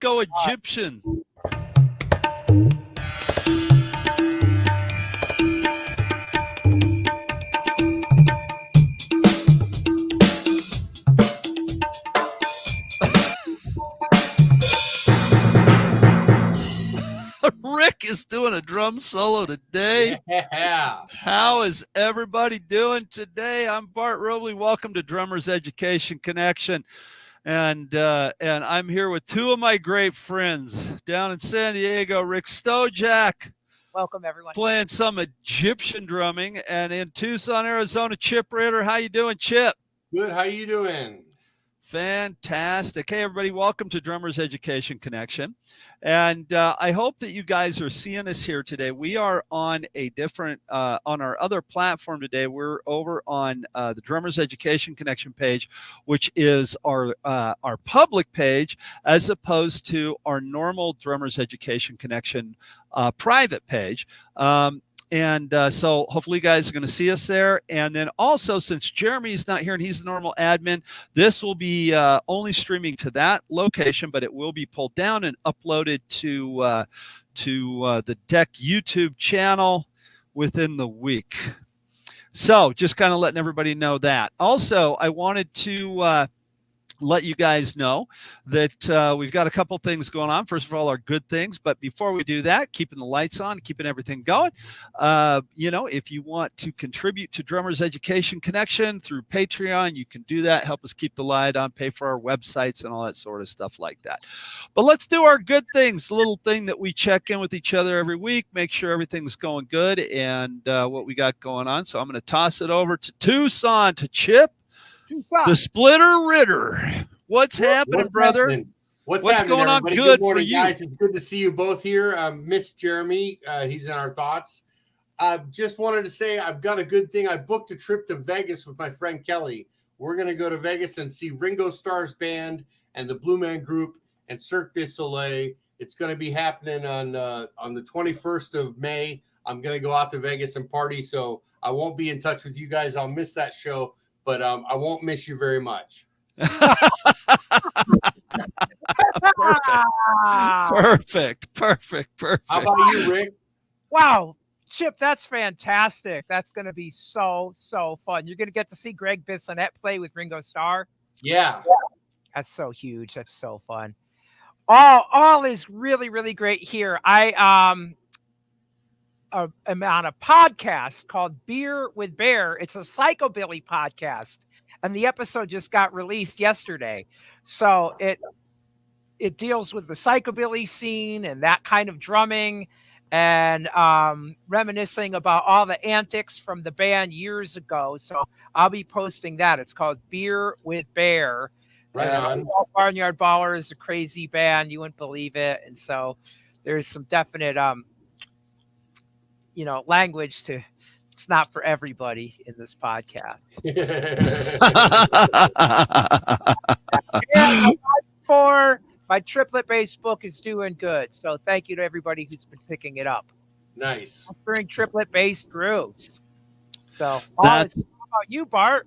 Go Egyptian. Rick is doing a drum solo today. Yeah. How is everybody doing today? I'm Bart Robley. Welcome to Drummers Education Connection. And I'm here with two of my great friends down in San Diego, Rick Stojak. Welcome, everyone. Playing some Egyptian drumming. And in Tucson, Arizona, Chip Ritter. How you doing, Chip? Good. How you doing? Fantastic. Hey, everybody. Welcome to Drummers Education Connection. And I hope that you guys are seeing us here today. We are on a different, on our other platform today. We're over on the Drummers Education Connection page, which is our public page, as opposed to our normal Drummers Education Connection private page. So hopefully you guys are going to see us there. And then also, since Jeremy's not here and he's the normal admin, this will be only streaming to that location, but it will be pulled down and uploaded to the Deck YouTube channel within the week. So just kind of letting everybody know that. Also, I wanted to let you guys know that we've got a couple things going on. First of all, our good things. But before we do that, keeping the lights on, keeping everything going. If you want to contribute to Drummers Education Connection through Patreon, you can do that. Help us keep the light on, pay for our websites and all that sort of stuff like that. But let's do our good things, a little thing that we check in with each other every week, make sure everything's going good and what we got going on. So I'm going to toss it over to Tucson, to Chip. The Splitter Ritter. What's happening, brother? Happening? What's going on everybody? good morning, for you? guys. It's good to see you both here. Miss Jeremy, he's in our thoughts. Just wanted to say I've got a good thing. I booked a trip to Vegas with my friend Kelly. We're going to go to Vegas and see Ringo Starr's band and the Blue Man Group and Cirque du Soleil. It's going to be happening on the 21st of May. I'm going to go out to Vegas and party, so I won't be in touch with you guys. I'll miss that show. But I won't miss you very much. Perfect. How about you, Rick? Wow, Chip, that's fantastic. That's going to be so fun. You're going to get to see Greg Bissonette play with Ringo Starr. Yeah. That's so huge. That's so fun. All is really great here. I am on a podcast called Beer with Bear. It's a psychobilly podcast, and the episode just got released yesterday. So it deals with the psychobilly scene and that kind of drumming, and reminiscing about all the antics from the band years ago. So I'll be posting that. It's called Beer with Bear. Right on. Barnyard Baller is a crazy band. You wouldn't believe it. And so there's some definite language to, it's not for everybody in this podcast. For my triplet bass book is doing good. So thank you to everybody who's been picking it up. Nice. Offering triplet bass grooves. So how about you, Bart?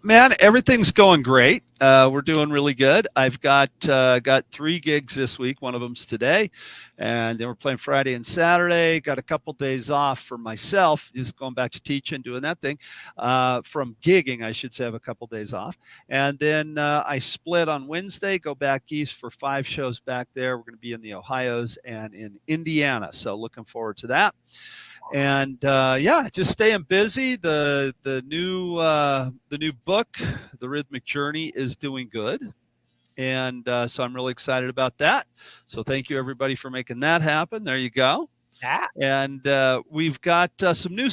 Man, everything's going great. We're doing really good. I've got 3 gigs this week. One of them's today, and then we're playing Friday and Saturday. Got a couple days off for myself, just going back to teaching, doing that thing. From gigging, I should say, I have a couple days off, and then I split on Wednesday. Go back east for 5 shows back there. We're going to be in the Ohios and in Indiana, so looking forward to that. And just staying busy. The new book, The Rhythmic Journey, is doing good, and so I'm really excited about that. So thank you everybody for making that happen. There you go. Yeah. And we've got some new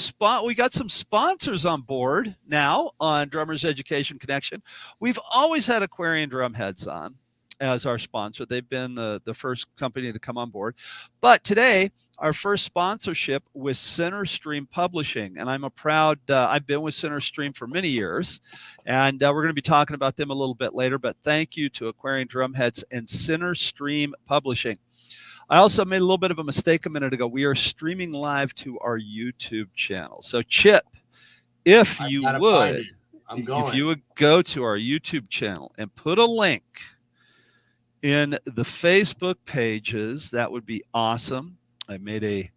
we got some sponsors on board now on Drummers Education Connection. We've always had Aquarian Drumheads on as our sponsor. They've been the first company to come on board. But today, our first sponsorship with Centerstream Publishing. And I'm I've been with Centerstream for many years. And we're going to be talking about them a little bit later. But thank you to Aquarian Drumheads and Centerstream Publishing. I also made a little bit of a mistake a minute ago. We are streaming live to our YouTube channel. So Chip, if you would go to our YouTube channel and put a link in the Facebook pages, that would be awesome. I made a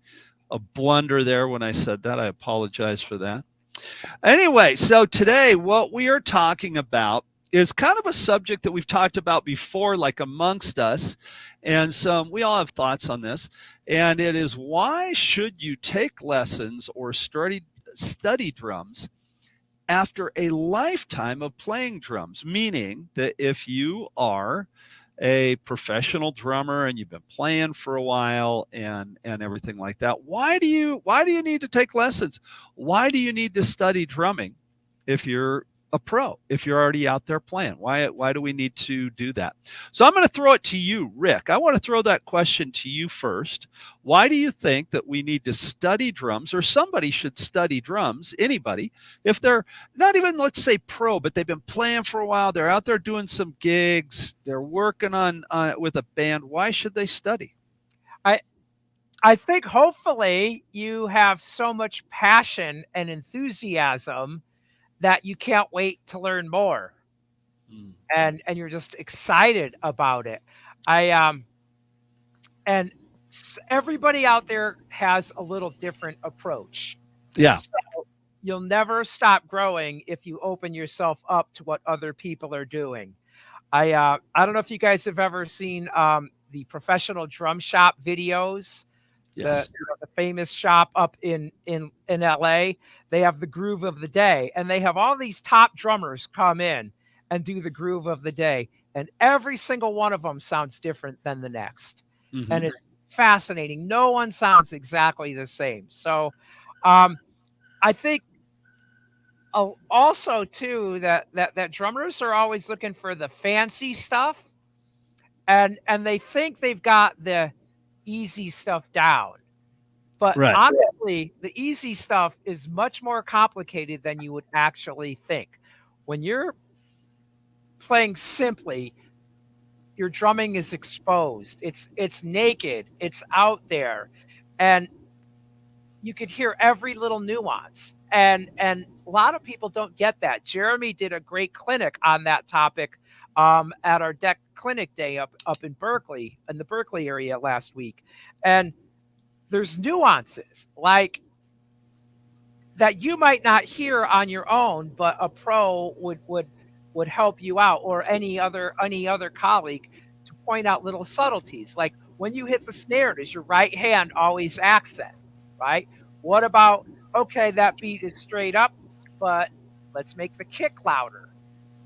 blunder there when I said that. I apologize for that. Anyway, so today what we are talking about is kind of a subject that we've talked about before, like amongst us, and we all have thoughts on this, and it is, why should you take lessons or study drums after a lifetime of playing drums? Meaning that if you are a professional drummer and you've been playing for a while and everything like that, why do you need to take lessons? Why do you need to study drumming if you're a pro, if you're already out there playing? Why do we need to do that? So I'm going to throw it to you, Rick. I want to throw that question to you first. Why do you think that we need to study drums, or somebody should study drums, anybody, if they're not even, let's say, pro, but they've been playing for a while, they're out there doing some gigs, they're working on with a band? Why should they study? I think hopefully you have so much passion and enthusiasm that you can't wait to learn more, and you're just excited about it. And everybody out there has a little different approach. Yeah. So you'll never stop growing if you open yourself up to what other people are doing. I don't know if you guys have ever seen the Professional Drum Shop videos. Yes. The famous shop up in LA. They have the groove of the day, and they have all these top drummers come in and do the groove of the day, and every single one of them sounds different than the next. Mm-hmm. And it's fascinating. No one sounds exactly the same. So I think also too that drummers are always looking for the fancy stuff, and they think they've got the easy stuff down. But Right. honestly, the easy stuff is much more complicated than you would actually think. When you're playing simply, your drumming is exposed. It's naked. It's out there. And you could hear every little nuance. And a lot of people don't get that. Jeremy did a great clinic on that topic at our Deck Clinic Day up in Berkeley, in the Berkeley area last week. And there's nuances like that you might not hear on your own, but a pro would help you out, or any other colleague, to point out little subtleties. Like when you hit the snare, does your right hand always accent, right? What about, okay, that beat is straight up, but let's make the kick louder.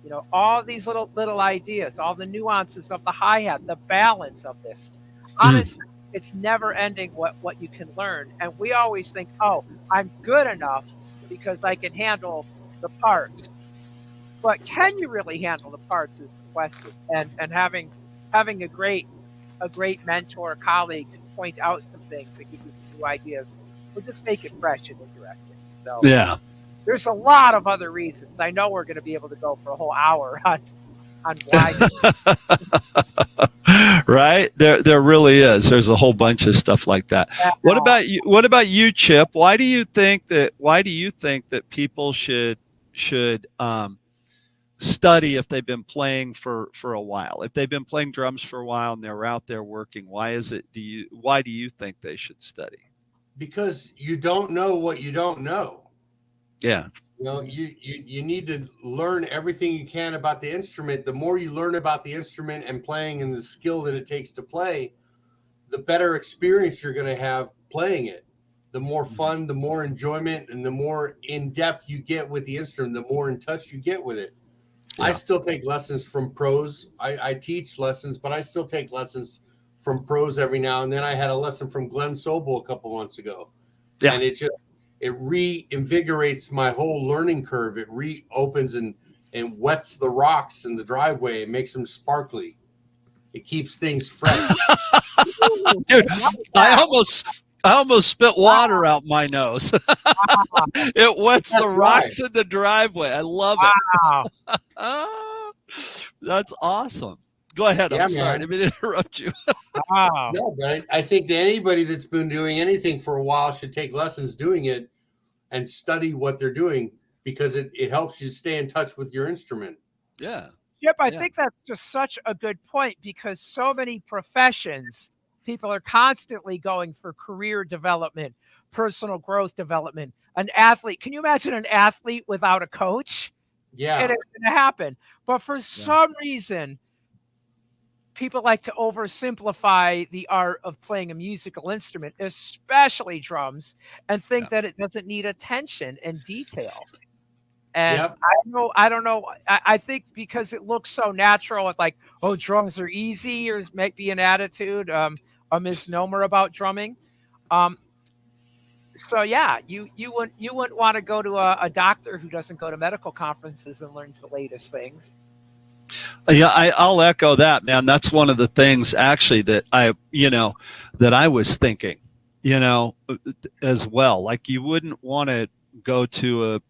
You know, all these little ideas, all the nuances of the hi-hat, the balance of this. Honestly, it's never ending what you can learn. And we always think, oh, I'm good enough because I can handle the parts. But can you really handle the parts is the question. And having a great mentor, colleague to point out some things, to give you some new ideas, will just make it fresh and interesting. So Yeah. There's a lot of other reasons. I know we're going to be able to go for a whole hour on why. Right? There really is. There's a whole bunch of stuff like that. What about you, Chip? Why do you think that people should study if they've been playing for a while? If they've been playing drums for a while and they're out there working, why do you think they should study? Because you don't know what you don't know. Yeah. You know, you need to learn everything you can about the instrument. The more you learn about the instrument and playing and the skill that it takes to play, the better experience you're going to have playing it. The more fun, the more enjoyment, and the more in depth you get with the instrument, the more in touch you get with it. Yeah. I still take lessons from pros. I teach lessons, but I still take lessons from pros every now and then. I had a lesson from Glenn Sobel a couple months ago. Yeah. And it reinvigorates my whole learning curve. It reopens and wets the rocks in the driveway. It makes them sparkly. It keeps things fresh. Dude, I almost spit water out my nose. It wets the rocks in the driveway. I love it. That's awesome. Go ahead. I'm sorry. I didn't mean to interrupt you. No, but I think that anybody that's been doing anything for a while should take lessons doing it and study what they're doing, because it helps you stay in touch with your instrument. Yeah. Yep, I Yeah. think that's just such a good point because so many professions, people are constantly going for career development, personal growth development. An athlete, can you imagine an athlete without a coach? Yeah. It ain't gonna happen. But for Yeah. some reason, people like to oversimplify the art of playing a musical instrument, especially drums, and think that it doesn't need attention and detail. And Yep. I don't know. I think because it looks so natural, it's like, oh, drums are easy, or might be an attitude, a misnomer about drumming. Um, so yeah, you wouldn't want to go to a doctor who doesn't go to medical conferences and learns the latest things. Yeah, I'll echo that, man. That's one of the things actually that that I was thinking, as well. Like you wouldn't want to go to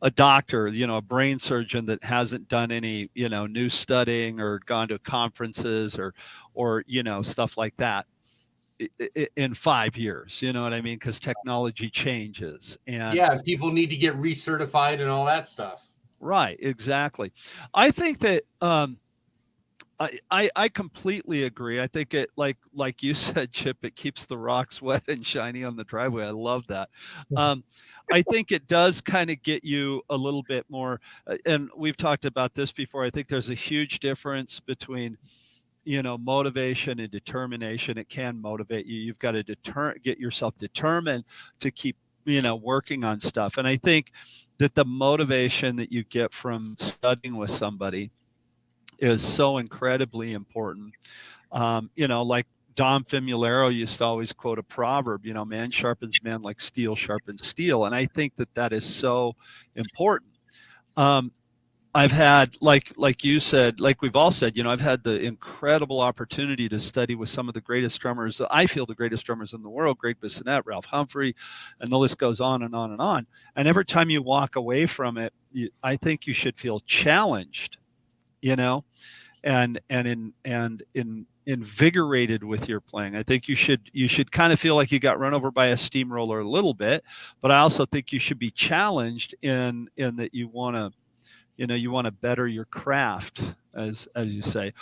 a doctor, a brain surgeon that hasn't done any, new studying or gone to conferences or stuff like that in 5 years. You know what I mean? Because technology changes, and Yeah. People need to get recertified and all that stuff. right, exactly. I think that I completely agree. I think it like you said, Chip, it keeps the rocks wet and shiny on the driveway. I love that. I think it does kind of get you a little bit more, and we've talked about this before. I think there's a huge difference between motivation and determination. It can motivate you. You've got to get yourself determined to keep working on stuff. And I think that the motivation that you get from studying with somebody is so incredibly important. Like Dom Famularo used to always quote a proverb, man sharpens man like steel sharpens steel. And I think that that is so important. I've had, like you said, like we've all said, I've had the incredible opportunity to study with some of the greatest drummers. I feel the greatest drummers in the world: Greg Bissonette, Ralph Humphrey, and the list goes on and on and on. And every time you walk away from it, I think you should feel challenged, and invigorated with your playing. I think you should kind of feel like you got run over by a steamroller a little bit, but I also think you should be challenged in that you want to better your craft, as you say.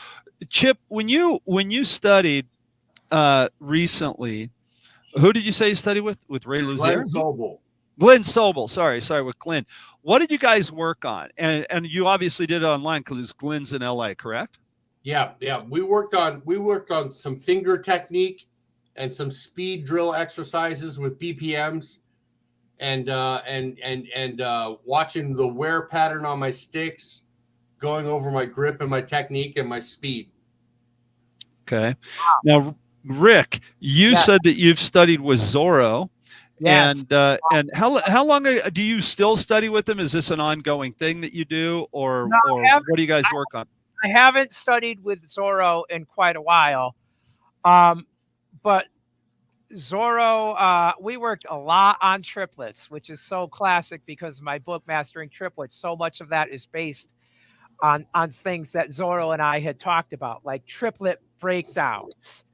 Chip, when you studied recently, who did you say you studied with? With Ray Luzier? Glenn Sobel. Glenn Sobel, sorry, with Glenn. What did you guys work on? And you obviously did it online because Glenn's in LA, correct? Yeah. We worked on some finger technique and some speed drill exercises with BPMs, and watching the wear pattern on my sticks, going over my grip and my technique and my speed. Okay. Now, Rick, you said that you've studied with Zorro. Yes. And how long do you still study with them? Is this an ongoing thing that you do, or what do you guys work on? I haven't studied with Zorro in quite a while, but Zorro, we worked a lot on triplets, which is so classic because my book Mastering Triplets, so much of that is based on things that Zorro and I had talked about, like triplet breakdowns.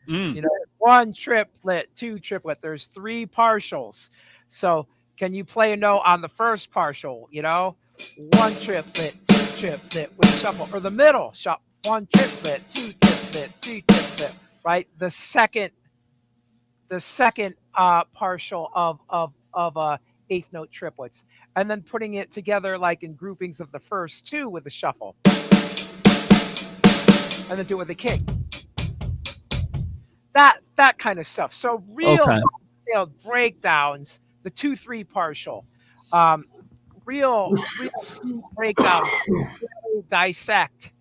One triplet, two triplet. There's three partials. So can you play a note on the first partial? One triplet, two triplet with shuffle, or the middle shuffle. One triplet, two triplet, three triplet. Right. The second partial of eighth note triplets, and then putting it together like in groupings of the first two with the shuffle, and then do it with the kick. That kind of stuff. So real detailed breakdowns, the 2-3 partial, real breakdowns, really dissect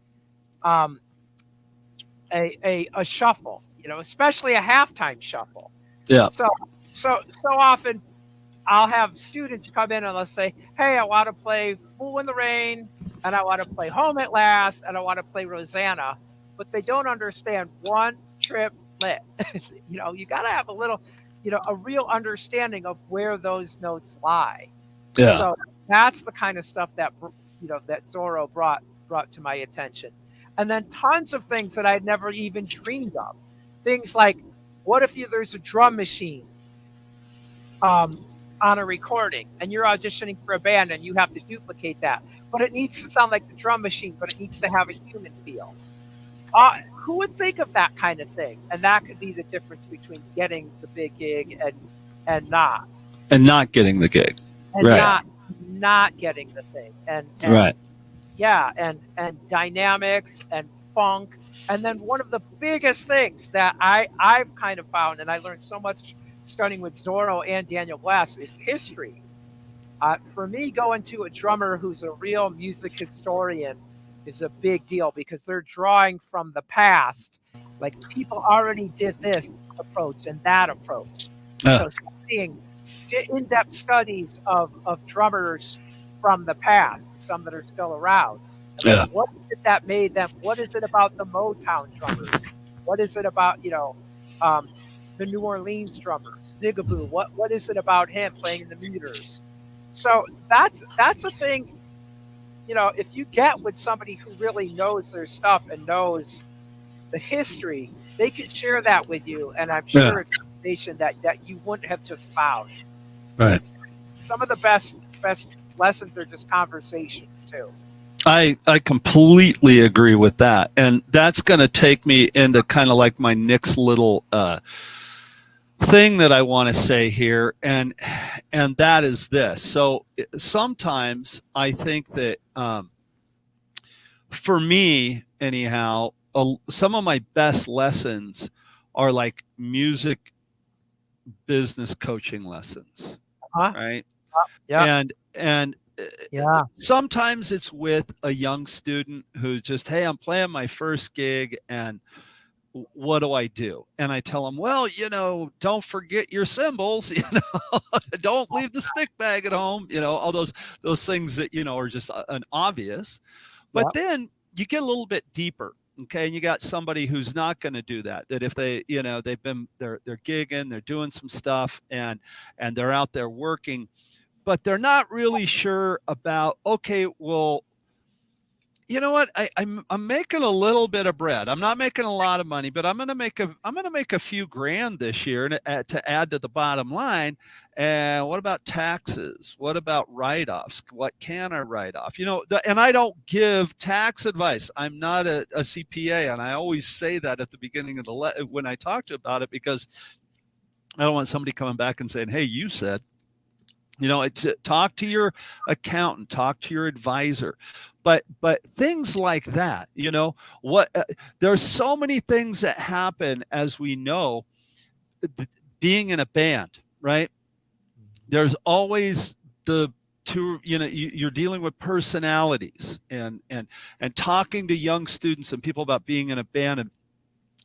a shuffle, especially a halftime shuffle. Yeah. So often I'll have students come in and they'll say, hey, I want to play Fool in the Rain, and I want to play Home at Last, and I want to play Rosanna, but they don't understand one triplet. You got to have a little, a real understanding of where those notes lie. Yeah. So that's the kind of stuff that, that Zorro brought to my attention. And then tons of things that I'd never even dreamed of. Things like, what if there's a drum machine on a recording and you're auditioning for a band and you have to duplicate that, but it needs to sound like the drum machine, but it needs to have a human feel. Who would think of that kind of thing? And that could be the difference between getting the big gig and not. And not getting the gig. And Right. not getting the thing. And Right. yeah, and dynamics and funk. And then one of the biggest things that I've kind of found, and I learned so much studying with Zorro and Daniel Glass, is history. For me, going to a drummer who's a real music historian is a big deal because they're drawing from the past. Like people already did this approach and that approach. So studying in-depth studies of drummers from the past, some that are still around. Yeah. What is it that made them? What is it about the Motown drummers? What is it about, the New Orleans drummers, Zigaboo? What is it about him playing in the meters? So that's a thing. If you get with somebody who really knows their stuff and knows the history, they can share that with you, and I'm sure it's information that you wouldn't have just found. Right. Some of the best lessons are just conversations too. I completely agree with that. And that's going to take me into kind of like my next little thing that I want to say here. And that is this. So sometimes I think that for me, anyhow, some of my best lessons are like music business coaching lessons. Right. Yeah. And Yeah. sometimes it's with a young student who just, hey, I'm playing my first gig and what do I do? And I tell them, well, don't forget your cymbals, don't leave the stick bag at home, all those things that, are just an obvious. But then you get a little bit deeper. Okay. And you got somebody who's not going to do that if they, they're gigging, they're doing some stuff and they're out there working, but they're not really sure about, okay, well, you know what? I'm making a little bit of bread. I'm not making a lot of money, but I'm going to make a few grand this year to add to the bottom line. And what about taxes? What about write-offs? What can I write off? And I don't give tax advice. I'm not a CPA, and I always say that at the beginning of when I talk to about it, because I don't want somebody coming back and saying, "Hey, you said." Talk to your accountant, talk to your advisor, but things like that, there's so many things that happen, as we know, being in a band, right? There's always the two, you're dealing with personalities and talking to young students and people about being in a band and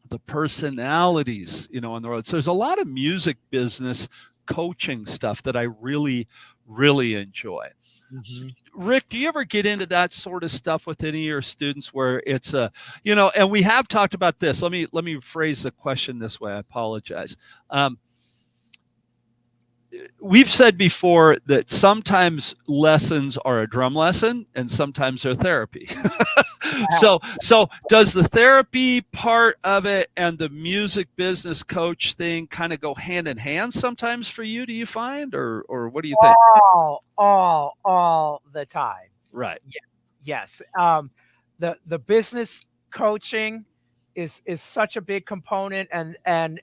the personalities, on the road. So there's a lot of music business coaching stuff that I really, really enjoy. Mm-hmm. Rick, do you ever get into that sort of stuff with any of your students where it's and we have talked about this. Let me phrase the question this way. I apologize. We've said before that sometimes lessons are a drum lesson and sometimes they're therapy. So does the therapy part of it and the music business coach thing kind of go hand in hand sometimes for you, do you find, or what do you think? All the time. Right. Yes. The business coaching is such a big component, and then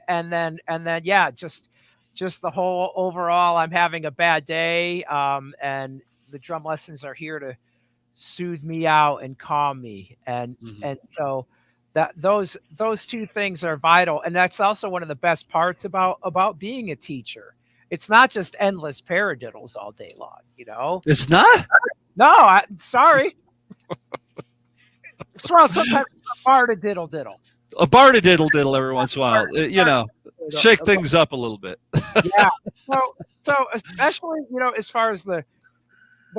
just the whole overall, I'm having a bad day, and the drum lessons are here to soothe me out and calm me, and so that those two things are vital, and that's also one of the best parts about being a teacher. It's not just endless paradiddles all day long, It's not. No, sorry. Well, sometimes a bar to diddle. A bar to diddle every once in a while, shake things up a little bit. Yeah. So especially, as far as the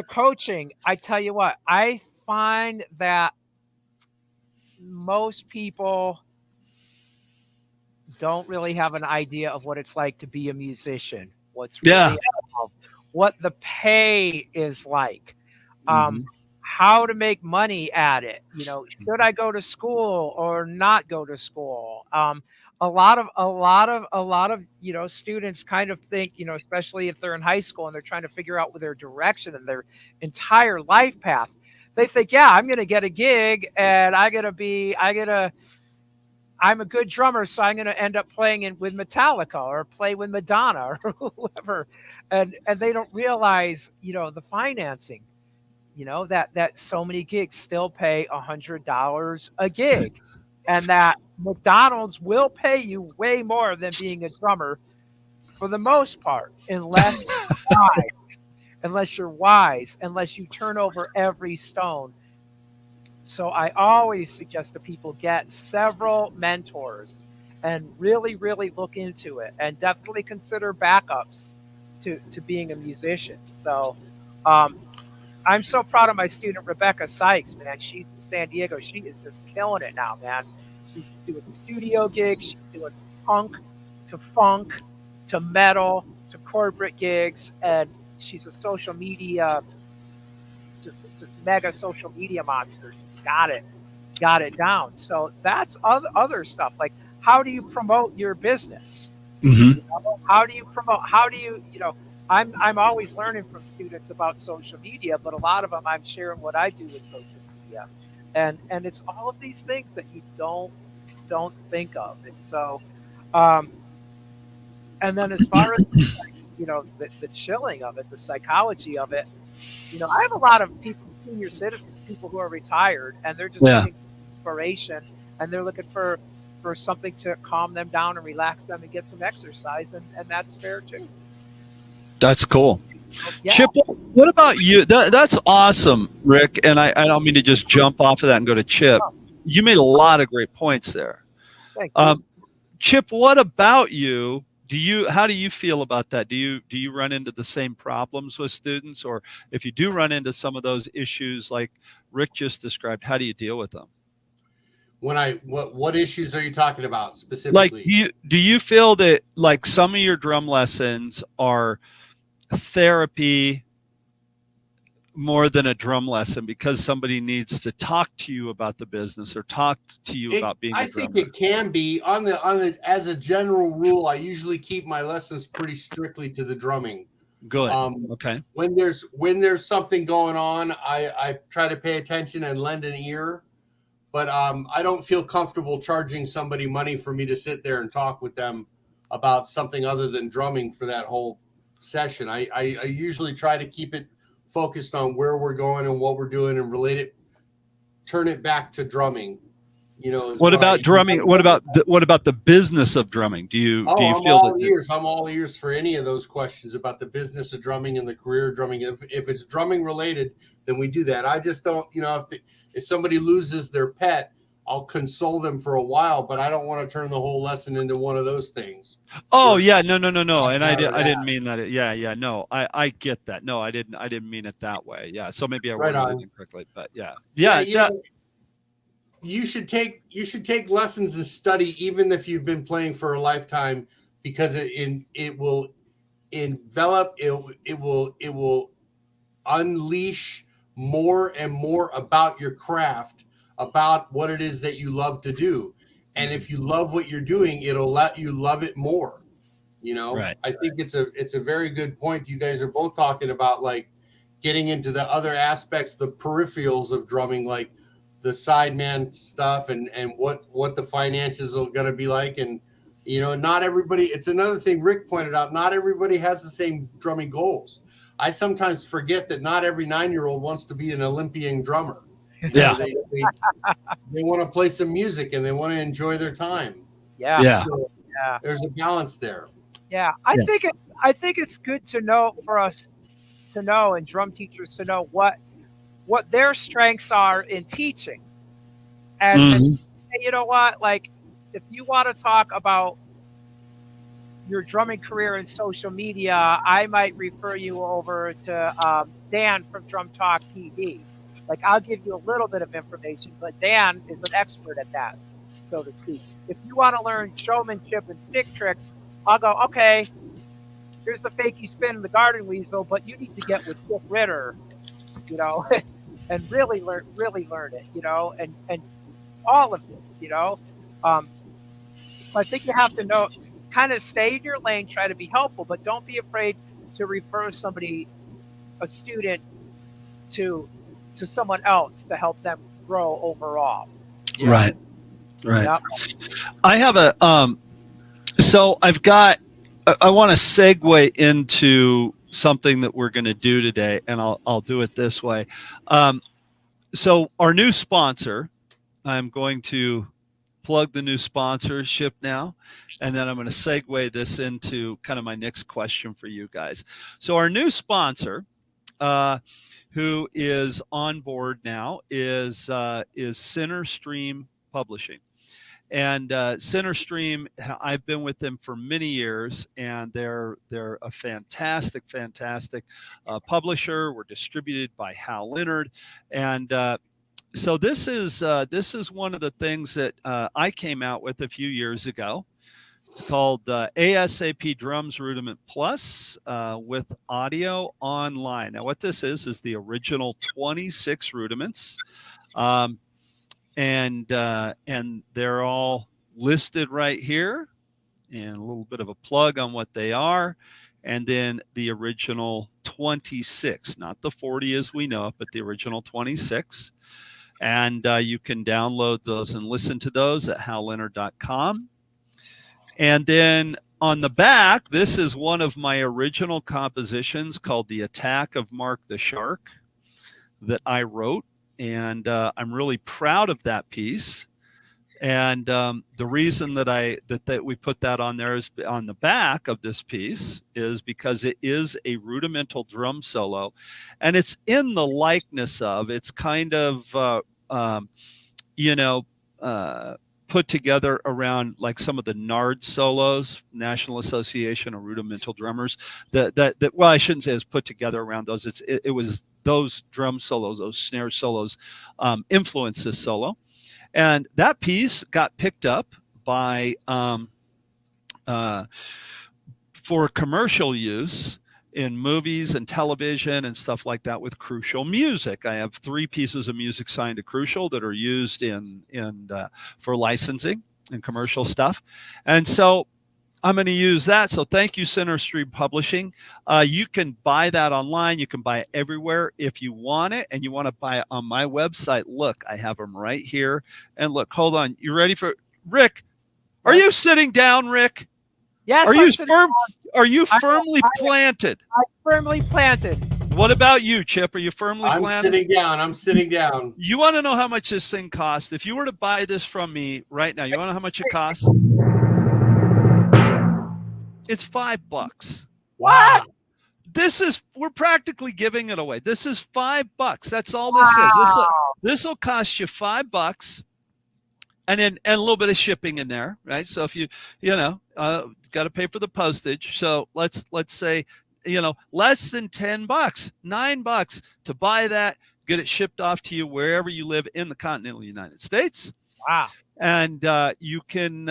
coaching, I tell you what, I find that most people don't really have an idea of what it's like to be a musician. What's really what the pay is like. How to make money at it. Should I go to school or not go to school? a lot of students kind of think, especially if they're in high school and they're trying to figure out their direction and their entire life path. They think, yeah, I'm going to get a gig and I'm a good drummer, so I'm going to end up playing with Metallica or play with Madonna or whoever, and they don't realize, the financing, that so many gigs still pay $100 a gig, and that McDonald's will pay you way more than being a drummer for the most part, unless you're wise, unless you turn over every stone. So I always suggest that people get several mentors and really, really look into it, and definitely consider backups to being a musician. So I'm so proud of my student, Rebecca Sykes, man. She's in San Diego. She is just killing it now, man. She's doing the studio gigs. She's doing punk to funk to metal to corporate gigs. And she's a social media, just mega social media monster. She's got it down. So that's other stuff. Like, how do you promote your business? How do you promote? I'm always learning from students about social media, but a lot of them I'm sharing what I do with social media, and it's all of these things that you don't think of. And so, and then as far as the chilling of it, the psychology of it, I have a lot of people, senior citizens, people who are retired, and they're just looking for inspiration, and they're looking for something to calm them down and relax them and get some exercise, and that's fair too. That's cool. Yeah. Chip, what about you? That's awesome, Rick. And I don't mean to just jump off of that and go to Chip. You made a lot of great points there. Thank you. Chip, what about you? How do you feel about that? Do you run into the same problems with students, or if you do run into some of those issues like Rick just described, how do you deal with them? What issues are you talking about specifically? Like, do you feel that like some of your drum lessons are therapy more than a drum lesson because somebody needs to talk to you about the business or talk to you about being a drummer? I think it can be on the as a general rule. I usually keep my lessons pretty strictly to the drumming. Good. Okay. When there's something going on, I try to pay attention and lend an ear, but I don't feel comfortable charging somebody money for me to sit there and talk with them about something other than drumming for that whole session. I usually try to keep it focused on where we're going and what we're doing and turn it back to drumming. What about drumming? What about the business of drumming? Do you feel that? I'm all ears for any of those questions about the business of drumming and the career of drumming. If it's drumming related, then we do that. I just don't, if somebody loses their pet, I'll console them for a while, but I don't want to turn the whole lesson into one of those things. Oh yeah, no. And I didn't mean that. Yeah. No, I get that. No, I didn't mean it that way. Yeah. So maybe I worded it incorrectly, but yeah. You should take lessons and study, even if you've been playing for a lifetime, because it will envelop, it will unleash more and more about your craft, about what it is that you love to do. And if you love what you're doing, it'll let you love it more. Right. I think it's a very good point. You guys are both talking about, like, getting into the other aspects, the peripherals of drumming, like the sideman stuff and what the finances are going to be like. And, not everybody, it's another thing Rick pointed out, not everybody has the same drumming goals. I sometimes forget that not every 9-year-old wants to be an Olympian drummer. Yeah. They want to play some music and they want to enjoy their time. Yeah. So there's a balance there. Yeah. I think it's good to know, for us to know, and drum teachers to know what their strengths are in teaching. And you know what? Like, if you want to talk about your drumming career in social media, I might refer you over to Dan from Drum Talk TV. Like, I'll give you a little bit of information, but Dan is an expert at that, so to speak. If you want to learn showmanship and stick tricks, I'll go, okay, here's the fakie spin and the garden weasel, but you need to get with Dick Ritter, and really learn it, and all of this, So I think you have to know, kind of stay in your lane, try to be helpful, but don't be afraid to refer somebody, a student, to someone else to help them grow overall. Right. Right. Yep. I have a so I've got I want to segue into something that we're going to do today, and I'll do it this way. So our new sponsor, I'm going to plug the new sponsorship now, and then I'm going to segue this into kind of my next question for you guys. So our new sponsor, who is on board now, is Centerstream Publishing. And Centerstream, I've been with them for many years, and they're a fantastic publisher. We're distributed by Hal Leonard, and so this is one of the things that I came out with a few years ago. It's called ASAP Drums Rudiment Plus with audio online. Now, what this is the original 26 rudiments. And they're all listed right here, and a little bit of a plug on what they are, and then the original 26, not the 40 as we know it, but the original 26. And you can download those and listen to those at halleonard.com. And then on the back, this is one of my original compositions called The Attack of Mark the Shark that I wrote. And I'm really proud of that piece. And the reason that we put that on there is on the back of this piece is because it is a rudimental drum solo, and it's in the likeness of, it's kind of put together around like some of the NARD solos, National Association of Rudimental Drummers. That well, I shouldn't say it's put together around those. It was those drum solos, those snare solos, influenced this solo, and that piece got picked up by for commercial use in movies and television and stuff like that with Crucial Music. I have 3 pieces of music signed to Crucial that are used in for licensing and commercial stuff, and so I'm going to use that. So thank you, Centerstream Publishing. You can buy that online. You can buy it everywhere if you want it, and you want to buy it on my website. Look, I have them right here. And look, hold on. You ready for Rick? Are you sitting down, Rick? Yes. Are you firm? Are you firmly planted? I'm firmly planted. What about you, Chip? Are you firmly planted? I'm sitting down. You want to know how much this thing costs? If you were to buy this from me right now, you want to know how much it costs? It's $5. What? We're practically giving it away. This is $5. That's all this is. This will cost you $5, and then a little bit of shipping in there, right? So if you got to pay for the postage. So let's say less than $10, $9 to buy that, get it shipped off to you wherever you live in the continental United States. Wow. And you can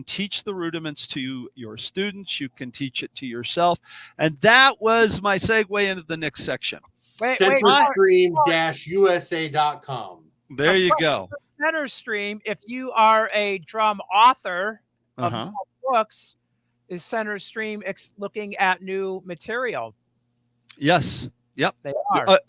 teach the rudiments to your students. You can teach it to yourself. And that was my segue into the next section. Centerstream-USA.com. There you go. Centerstream, if you are a drum author of books, is Centerstream looking at new material? Yes. Yep. They are.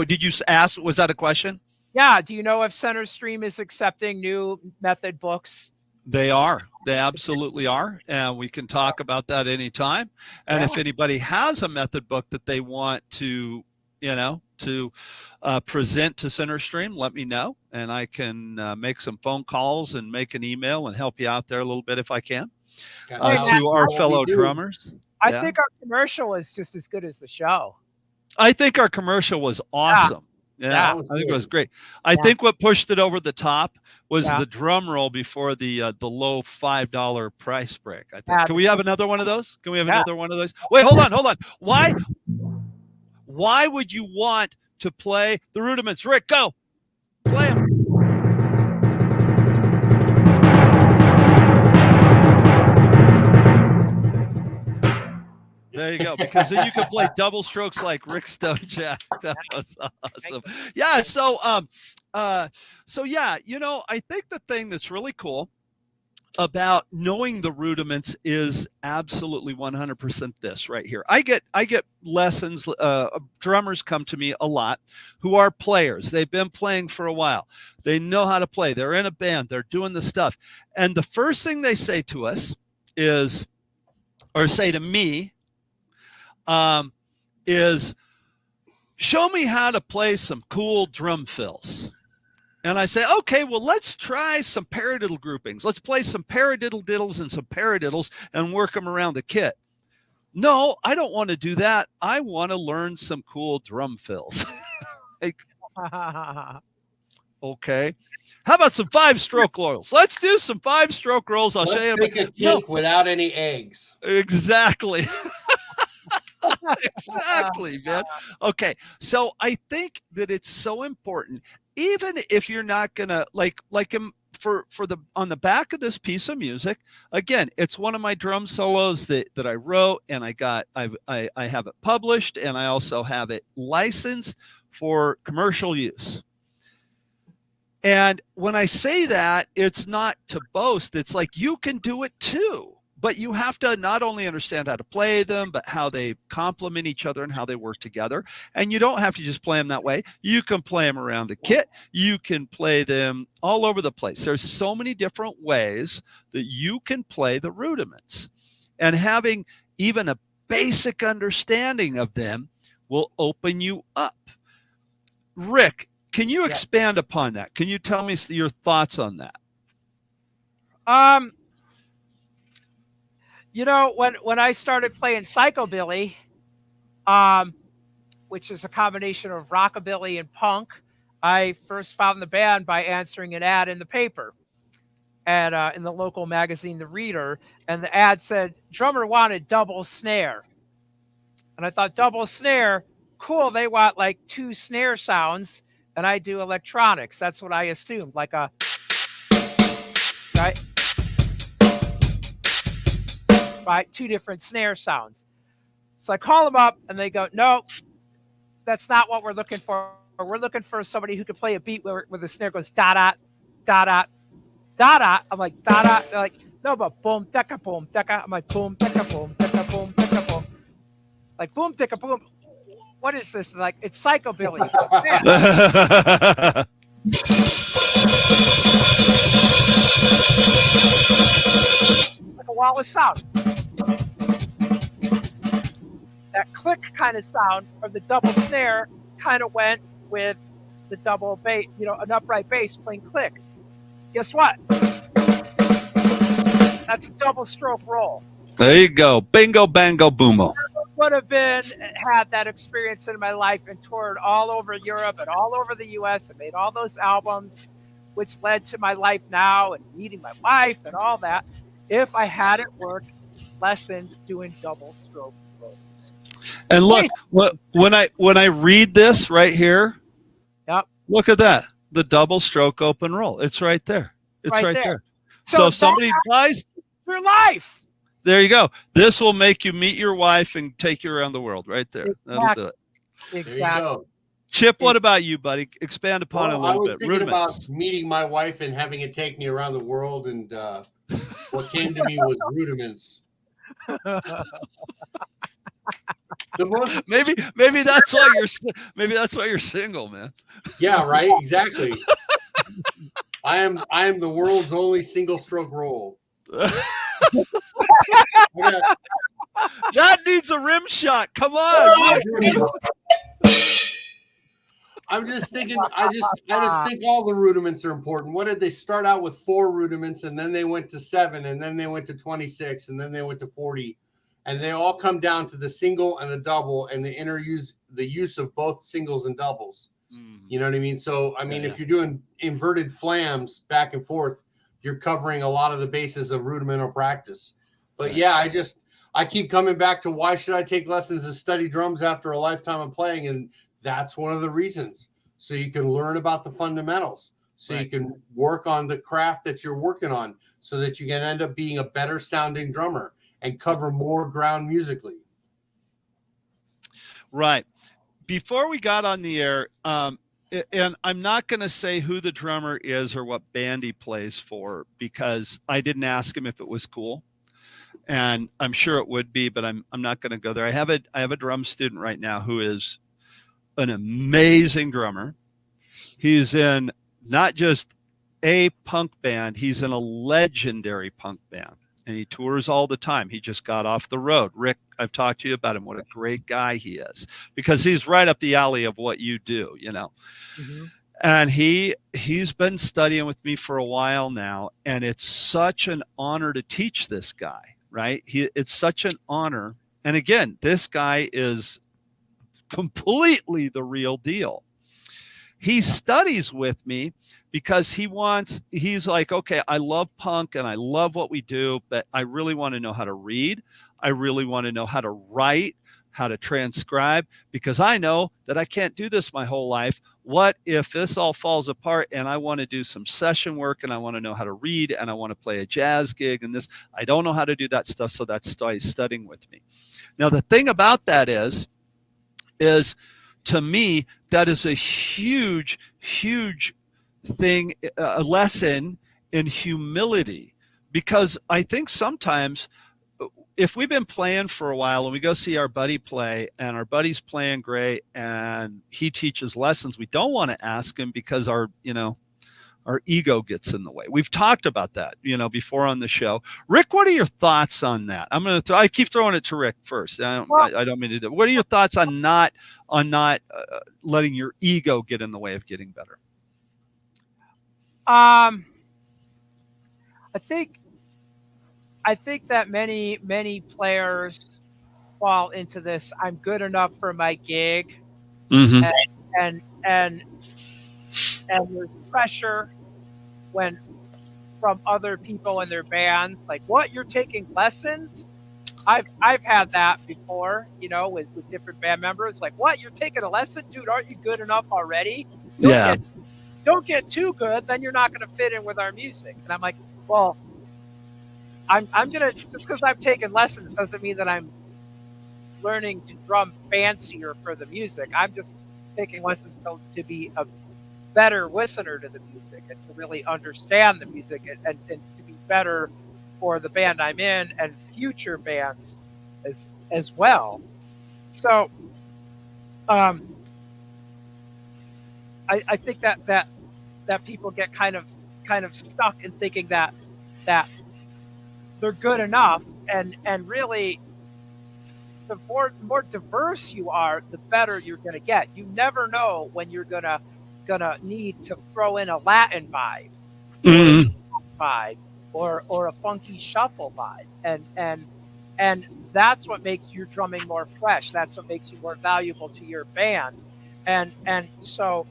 Did you ask? Was that a question? Yeah. Do you know if Centerstream is accepting new method books? They are. They absolutely are. And we can talk about that anytime. And if anybody has a method book that they want to, present to Centerstream, let me know. And I can make some phone calls and make an email and help you out there a little bit if I can. To our fellow drummers. I think our commercial is just as good as the show. I think our commercial was awesome. Yeah, I think it was great. I think what pushed it over the top was the drum roll before the low $5 price break. I think. Can we have another one of those? Can we have another one of those? Wait, hold on. Why would you want to play the rudiments? Rick, go. Play them. There you go. Because then you can play double strokes like Rick Stojak. That was awesome. Yeah. So, I think the thing that's really cool about knowing the rudiments is absolutely 100% this right here. I get lessons. Drummers come to me a lot who are players. They've been playing for a while. They know how to play. They're in a band. They're doing the stuff. And the first thing they say to us is, or say to me, is, show me how to play some cool drum fills. And I say, okay, well, let's try some paradiddle groupings. Let's play some paradiddle diddles and some paradiddles and work them around the kit. No, I don't want to do that. I want to learn some cool drum fills. Like, okay. How about some 5-stroke rolls? Let's do some 5-stroke rolls. I'll show you. Make a cake without any eggs. Exactly. Exactly, man. Okay. So I think that it's so important, even if you're not gonna like for the on the back of this piece of music, again, it's one of my drum solos that I wrote, and I have it published, and I also have it licensed for commercial use. And when I say that, it's not to boast. It's like, you can do it too. But you have to not only understand how to play them, but how they complement each other and how they work together. And you don't have to just play them that way. You can play them around the kit. You can play them all over the place. There's so many different ways that you can play the rudiments. And having even a basic understanding of them will open you up. Rick, can you expand upon that? Can you tell me your thoughts on that? You know, when I started playing psychobilly, which is a combination of rockabilly and punk, I first found the band by answering an ad in the paper, and in the local magazine, The Reader, and the ad said, drummer wanted double snare. And I thought, double snare, cool, they want like 2 snare sounds, and I do electronics. That's what I assumed, like a, right? Right, 2 different snare sounds. So I call them up, and they go, "No, that's not what we're looking for. We're looking for somebody who can play a beat where the snare goes da da da da da da." I'm like, da da. They're like, "No, but boom decka boom decka." I'm like, boom decka boom decka boom decka boom. Like, boom decka boom. What is this? Like, it's psychobilly. Like a wall of sound. That click kind of sound from the double snare kind of went with the double bass, you know, an upright bass playing click. Guess what? That's a double stroke roll. There you go. Bingo, bango, boomo. Would have had that experience in my life and toured all over Europe and all over the US and made all those albums, which led to my life now and meeting my wife and all that, if I hadn't worked lessons doing double stroke rolls. And look, when I read this right here, yep. Look at that. The double stroke open roll. It's right there. It's right there. So if somebody buys your life. There you go. This will make you meet your wife and take you around the world right there. Exactly. That'll do it. Exactly. Chip, what about you, buddy? Expand upon it a little bit. I was thinking about meeting my wife and having it take me around the world, and what came to me was rudiments. Maybe that's why you're single, man. Yeah, right. Exactly. I am the world's only single stroke roll. That needs a rim shot. Come on. I'm just thinking. I just think all the rudiments are important. What did they start out with? 4 rudiments, and then they went to 7, and then they went to 26, and then they went to 40, and they all come down to the single and the double, and the use of both singles and doubles. You know what I mean? So I mean, if you're doing inverted flams back and forth, you're covering a lot of the bases of rudimental practice. But I keep coming back to, why should I take lessons and study drums after a lifetime of playing? And that's one of the reasons. So you can learn about the fundamentals. So you can work on the craft that you're working on, so that you can end up being a better sounding drummer and cover more ground musically. Right. Before we got on the air, and I'm not going to say who the drummer is or what band he plays for, because I didn't ask him if it was cool, and I'm sure it would be, but I'm not going to go there. I have a drum student right now who is an amazing drummer. He's in not just a punk band, he's in a legendary punk band, and he tours all the time. He just got off the road. Rick, I've talked to you about him. What a great guy he is, because he's right up the alley of what you do, you know. Mm-hmm. And he's been studying with me for a while now, and it's such an honor to teach this guy, right? It's such an honor. And again, this guy is completely the real deal. He studies with me because he's like, okay, I love punk and I love what we do, but I really want to know how to read. I really want to know how to write, how to transcribe, because I know that I can't do this my whole life. What if this all falls apart and I want to do some session work and I want to know how to read and I want to play a jazz gig and this, I don't know how to do that stuff. So that's studying with me. Now, the thing about that is to me, that is a huge, huge thing, a lesson in humility, because I think sometimes if we've been playing for a while and we go see our buddy play and our buddy's playing great and he teaches lessons, we don't want to ask him because our ego gets in the way. We've talked about that, before on the show. Rick, what are your thoughts on that? I keep throwing it to Rick first. I don't mean to do that. What are your thoughts on not letting your ego get in the way of getting better? I think that many players fall into this. I'm good enough for my gig, mm-hmm. and there's pressure from other people in their bands, like, what, you're taking lessons? I've had that before, with different band members. Like, what, you're taking a lesson, dude? Aren't you good enough already? Don't get too good, then you're not going to fit in with our music. And I'm like, well, I'm gonna, just because I've taken lessons doesn't mean that I'm learning to drum fancier for the music. I'm just taking lessons to be a better listener to the music and to really understand the music and to be better for the band I'm in and future bands as well. So I think that people get kind of stuck in thinking that they're good enough, and really the more diverse you are, the better you're going to get. You never know when you're gonna need to throw in a Latin vibe, mm-hmm. or a funky shuffle vibe, and that's what makes your drumming more fresh. That's what makes you more valuable to your band, and so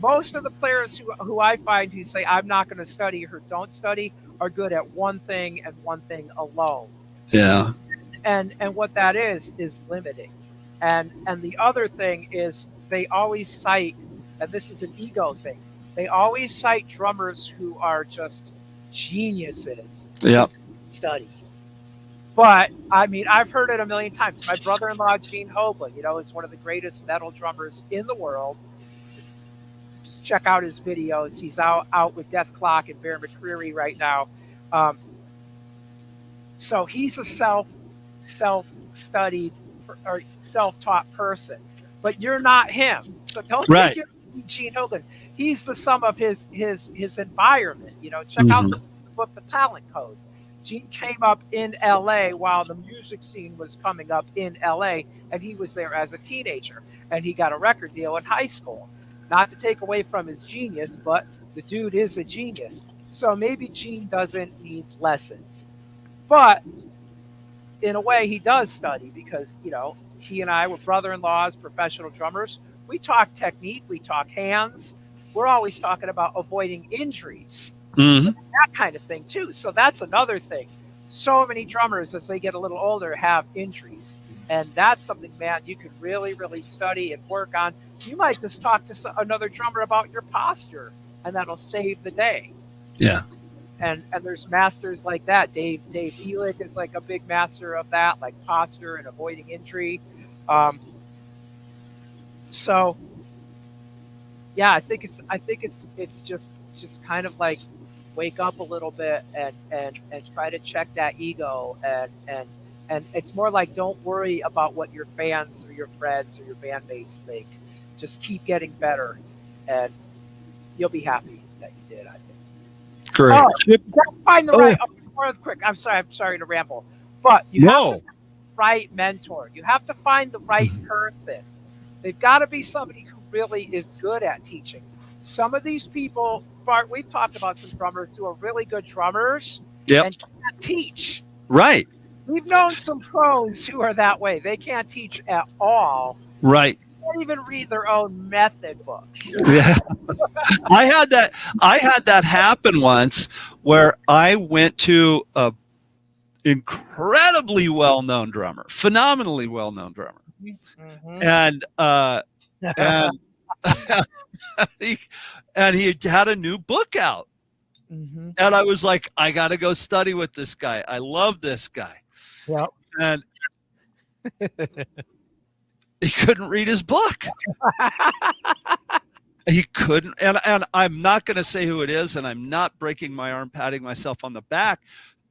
most of the players who I find who say I'm not going to study or don't study are good at one thing and one thing alone. Yeah. And what that is limiting. And the other thing is they always cite, and this is an ego thing, they always cite drummers who are just geniuses. Yeah. Study. But I mean, I've heard it a million times. My brother-in-law, Gene Hoglan, is one of the greatest metal drummers in the world. Just check out his videos. He's out with Death Clock and Bear McCreary right now. So he's a self-studied or self-taught person, but you're not him. So don't think you're Gene Hoglan. He's the sum of his environment. Check out the book, The Talent Code. Gene came up in LA while the music scene was coming up in LA, and he was there as a teenager, and he got a record deal in high school. Not to take away from his genius, but the dude is a genius. So maybe Gene doesn't need lessons, but in a way he does study, because he and I were brother-in-laws, professional drummers. We talk technique, we talk hands. We're always talking about avoiding injuries. Mm-hmm. That kind of thing too. So that's another thing. So many drummers, as they get a little older, have injuries, and that's something, man, you can really, really study and work on. You might just talk to another drummer about your posture, and that'll save the day. Yeah. And there's masters like that. Dave Elick is like a big master of that, like posture and avoiding injury. So yeah, I think it's just kind of like wake up a little bit and try to check that ego and it's more like don't worry about what your fans or your friends or your bandmates think. Just keep getting better, and you'll be happy that you did. I think. Great. Oh, Chip, you gotta find the oh, right. Oh, more quick. I'm sorry to ramble, but you have no. to find the right mentor. You have to find the right person. They've got to be somebody who really is good at teaching. Some of these people, Bart, we've talked about some drummers who are really good drummers Yep. and can't teach. Right. We've known some pros who are that way. They can't teach at all. Right. They can't even read their own method books. Yeah. I had that happen once where I went to a incredibly well-known drummer, phenomenally well-known drummer. Mhm. And he had a new book out. Mhm. And I was like, I got to go study with this guy. I love this guy. Yep. And he couldn't read his book. He couldn't. And I'm not going to say who it is. And I'm not breaking my arm, patting myself on the back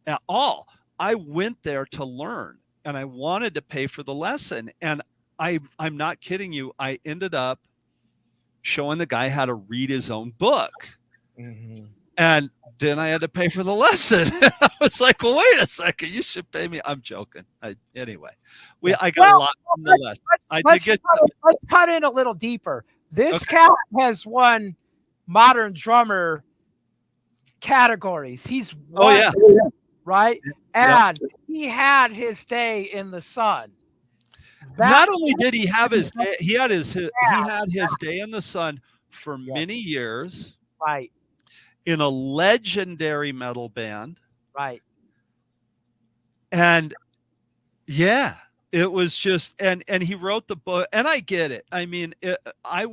at all. I went there to learn and I wanted to pay for the lesson. And I'm not kidding you. I ended up showing the guy how to read his own book. Mhm. And then I had to pay for the lesson. I was like, well, wait a second, you should pay me. I'm joking. Anyway, I got a lot from the lesson. Let's cut in a little deeper. This cat has won modern drummer categories. He's won, right? And he had his day in the sun. Not only did he have his day, he had his day in the sun for many years. Right. In a legendary metal band. Right. And yeah, it was just, and he wrote the book, and I get it. I mean, I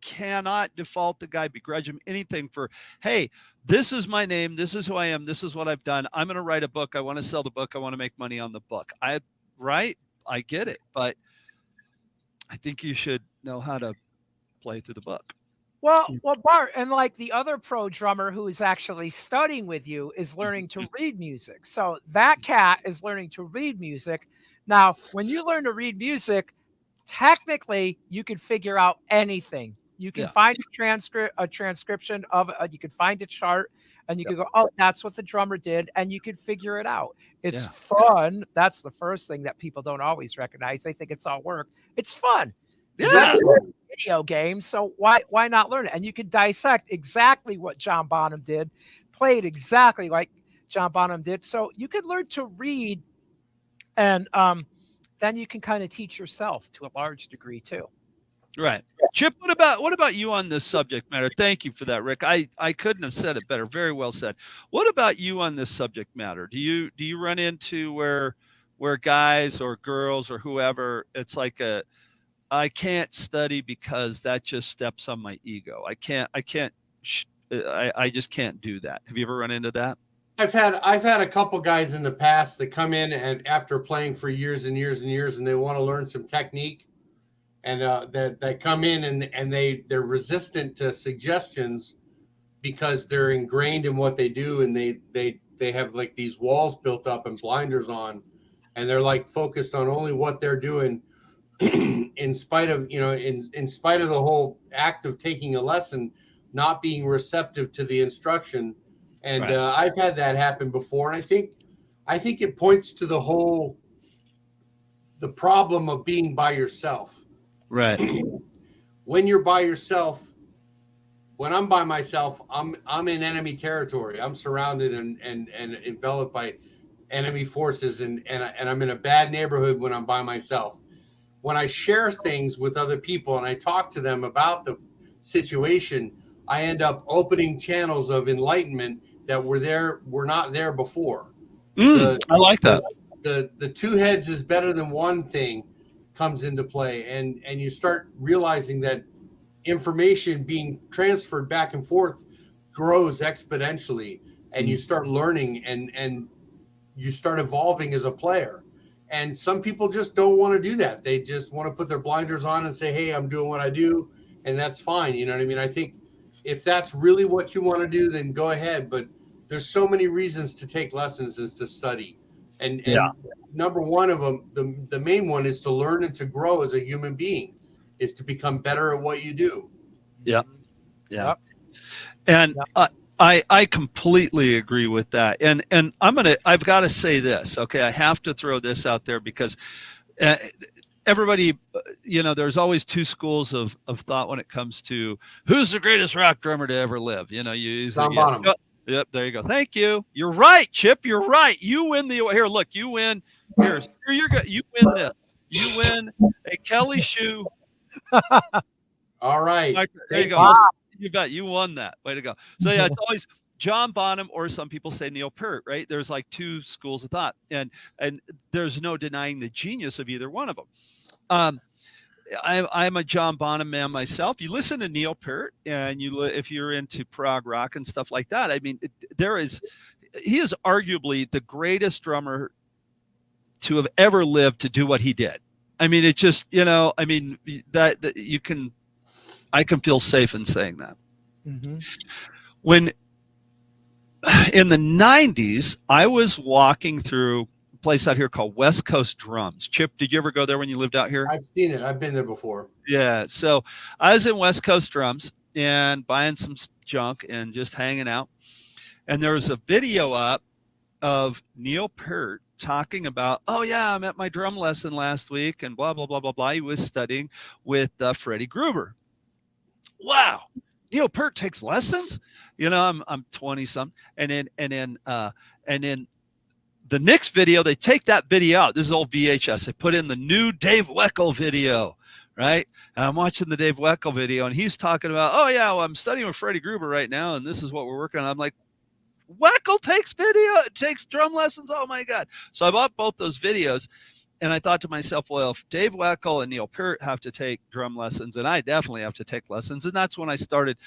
cannot default the guy, begrudge him anything for, hey, this is my name. This is who I am. This is what I've done. I'm going to write a book. I want to sell the book. I want to make money on the book. I get it, but I think you should know how to play through the book. Well, Bart, and like the other pro drummer who is actually studying with you is learning to read music. So that cat is learning to read music. Now, when you learn to read music, technically you can figure out anything. You can find a transcription of you can find a chart and you can go, oh, that's what the drummer did, and you can figure it out. It's fun. That's the first thing that people don't always recognize. They think it's all work. It's fun. Yeah. Video game, so why not learn it? And you can dissect exactly what John Bonham did, played exactly like John Bonham did. So you could learn to read, and then you can kind of teach yourself to a large degree too. Right. Chip, what about you on this subject matter? Thank you for that, Rick. I couldn't have said it better. Very well said. What about you on this subject matter? Do you run into where guys or girls or whoever, it's like I can't study because that just steps on my ego. I just can't do that. Have you ever run into that? I've had a couple guys in the past that come in and after playing for years and years and years, and they want to learn some technique, and that come in and they're resistant to suggestions because they're ingrained in what they do, and they have like these walls built up and blinders on, and they're like focused on only what they're doing. in spite of the whole act of taking a lesson, not being receptive to the instruction. And I've had that happen before. And I think it points to the problem of being by yourself. Right. When you're by yourself, when I'm by myself, I'm in enemy territory. I'm surrounded and enveloped by enemy forces, and I'm in a bad neighborhood when I'm by myself. When I share things with other people and I talk to them about the situation, I end up opening channels of enlightenment that were not there before. I like that. The two heads is better than one thing comes into play, and you start realizing that information being transferred back and forth grows exponentially, and you start learning and you start evolving as a player. And some people just don't want to do that. They just want to put their blinders on and say, hey, I'm doing what I do. And that's fine. You know what I mean? I think if that's really what you want to do, then go ahead. But there's so many reasons to take lessons is to study. And number one of them, the main one is to learn and to grow as a human being, is to become better at what you do. Yeah. And I completely agree with that. And I've got to say this. Okay. I have to throw this out there because everybody, there's always two schools of thought when it comes to who's the greatest rock drummer to ever live. You usually John Bonham. Yep, there you go. Thank you. You're right, Chip. You're right. You win here. Look, you win. Here you're good. You win this. You win a Kelly shoe. All right. There you go. You bet. You won that. Way to go. So yeah, it's always John Bonham, or some people say Neil Peart, right? There's like two schools of thought, and there's no denying the genius of either one of them. I'm a John Bonham man myself. You listen to Neil Peart, and if you're into prog rock and stuff like that, I mean, he is arguably the greatest drummer to have ever lived to do what he did. I mean, it just, I mean, that I can feel safe in saying that. Mm-hmm. When in the 90s, I was walking through place out here called West Coast Drums. Chip, did you ever go there when you lived out here? I've seen it. I've been there before. Yeah. So I was in West Coast Drums and buying some junk and just hanging out. And there was a video up of Neil Peart talking about, oh yeah, I'm at my drum lesson last week and blah, blah, blah, blah, blah. He was studying with Freddie Gruber. Wow. Neil Peart takes lessons. I'm 20 something. And then the next video, they take that video out. This is old VHS. They put in the new Dave Weckl video, right? And I'm watching the Dave Weckl video, and he's talking about, oh, yeah, well, I'm studying with Freddie Gruber right now, and this is what we're working on. I'm like, Weckl takes drum lessons? Oh, my God. So I bought both those videos, and I thought to myself, well, if Dave Weckl and Neil Peart have to take drum lessons, and I definitely have to take lessons. And that's when I started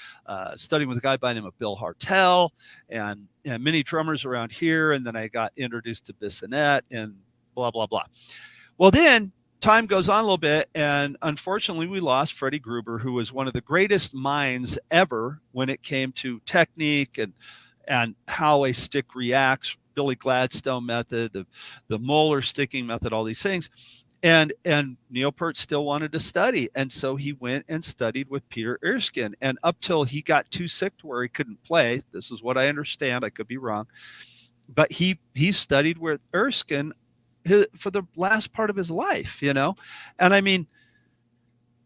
studying with a guy by the name of Bill Hartel and many drummers around here. And then I got introduced to Bissonette and blah, blah, blah. Well, then time goes on a little bit. And unfortunately, we lost Freddie Gruber, who was one of the greatest minds ever when it came to technique and how a stick reacts. Billy Gladstone method, the molar sticking method, all these things. And Neil Peart still wanted to study. And so he went and studied with Peter Erskine. And up till he got too sick to where he couldn't play, this is what I understand, I could be wrong, but he studied with Erskine for the last part of his life, And I mean,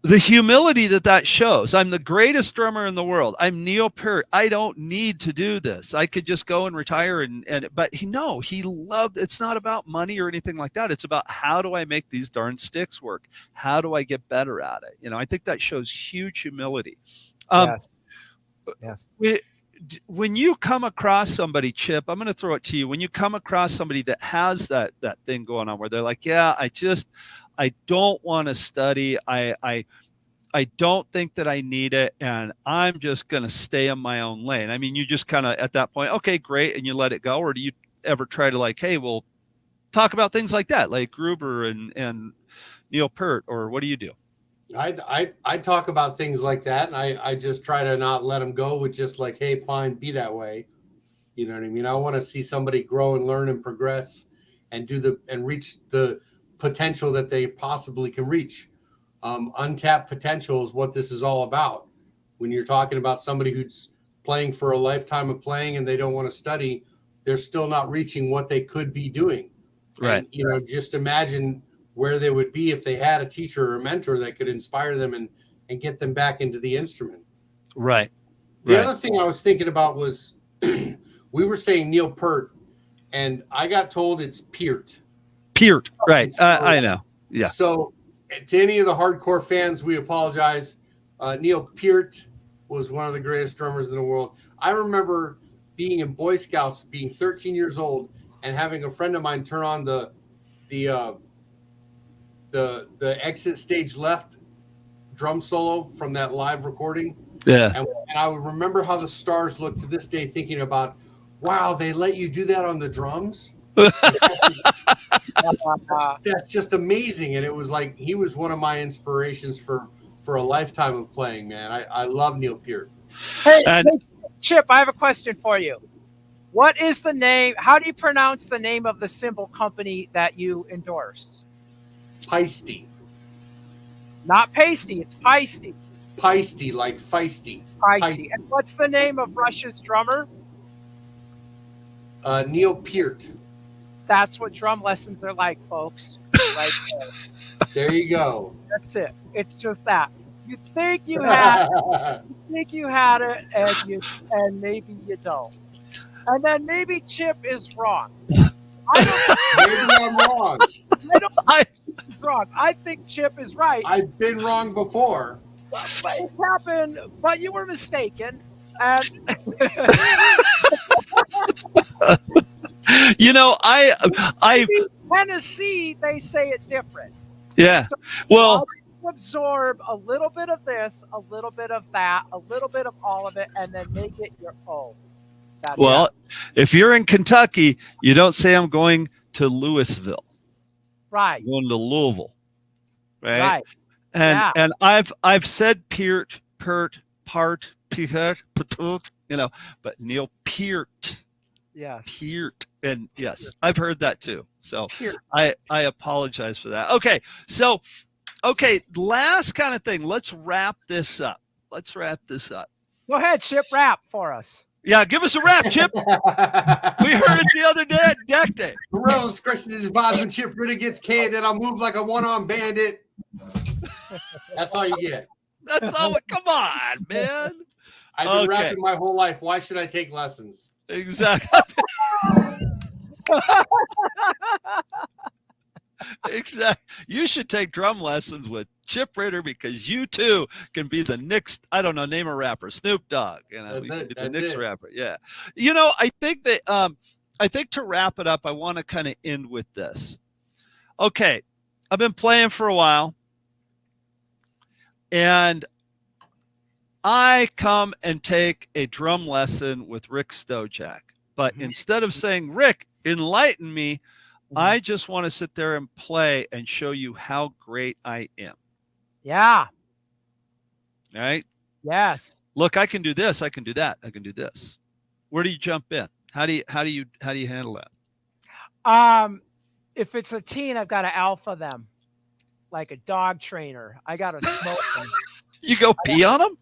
the humility that shows. I'm the greatest drummer in the world. I'm Neil Peart. I don't need to do this. I could just go and retire. But he loved, it's not about money or anything like that. It's about, how do I make these darn sticks work? How do I get better at it? I think that shows huge humility. Yes. When you come across somebody, Chip, I'm going to throw it to you. When you come across somebody that has that thing going on where they're like, yeah, I don't want to study. I don't think that I need it, and I'm just going to stay in my own lane. I mean, you just kind of at that point, okay, great, and you let it go, or do you ever try to hey, we'll talk about things like that, like Gruber and Neil Peart, or what do you do? I talk about things like that, and I just try to not let them go with just hey, fine, be that way. You know what I mean? I want to see somebody grow and learn and progress and reach the potential that they possibly can reach. Untapped potential is what this is all about. When you're talking about somebody who's playing for a lifetime of playing and they don't want to study, they're still not reaching what they could be doing. Right. And, just imagine where they would be if they had a teacher or a mentor that could inspire them and get them back into the instrument. Right. The other thing I was thinking about was we were saying Neil Peart, and I got told it's Peart. Peart, right. I know. Yeah. So to any of the hardcore fans, we apologize. Neil Peart was one of the greatest drummers in the world. I remember being in Boy Scouts, being 13 years old, and having a friend of mine turn on the exit stage left drum solo from that live recording. Yeah. And I would remember how the stars looked to this day, thinking about, wow, they let you do that on the drums. That's just amazing. And it was like he was one of my inspirations for a lifetime of playing, man. I love Neil Peart. Hey, And- Chip, I have a question for you. What is the name? How do you pronounce the name of the cymbal company that you endorse? Peisty. Not pasty, it's Peisty. Peisty, like feisty. Peisty. And what's the name of Rush's drummer? Neil Peart. That's what drum lessons are like, folks. Right there. There you go. That's it. It's just that. You think you had it, and maybe you don't. And then maybe Chip is wrong. Maybe I'm wrong. I don't think he's wrong. I think Chip is right. I've been wrong before. But it happened, but you were mistaken. And You know, I Tennessee, they say it different. yeah. Well, You absorb a little bit of this, a little bit of that, a little bit of all of it, and then make it your own. That's well, if you're in Kentucky, you don't say I'm going to Louisville. right, I'm going to Louisville. Right. right. And Yeah. and I've said Peart, Pert, Part, Peart, you know, but Neil Peart, Yes. Peart, and yes, I've heard that too. So Peart. I apologize for that. Okay, so last kind of thing. Let's wrap this up. Go ahead, Chip, rap for us. Yeah, give us a wrap, Chip. We heard it the other day at Deck Day. Morello's crushing his vibes when Chip really gets candid. I'll move like a one-armed bandit. That's all you get. That's all. Come on, man. I've been Okay. rapping my whole life. Why should I take lessons? Exactly. Exactly. You should take drum lessons with Chip Ritter because you too can be the next, I don't know, name a rapper, Snoop Dogg. You know, That's we can it. be the That's next it. rapper. Yeah. You know, I think that I think to wrap it up, I want to kind of end with this. Okay. I've been playing for a while. And I come and take a drum lesson with Rick Stojak. But Mhm. instead of saying, Rick, enlighten me, I just want to sit there and play and show you how great I am. Yeah. All right. Yes. Look, I can do this. I can do that. I can do this. Where do you jump in? How do you handle that? If it's a teen, I've got to alpha them like a dog trainer. I got to smoke them. You go pee on them?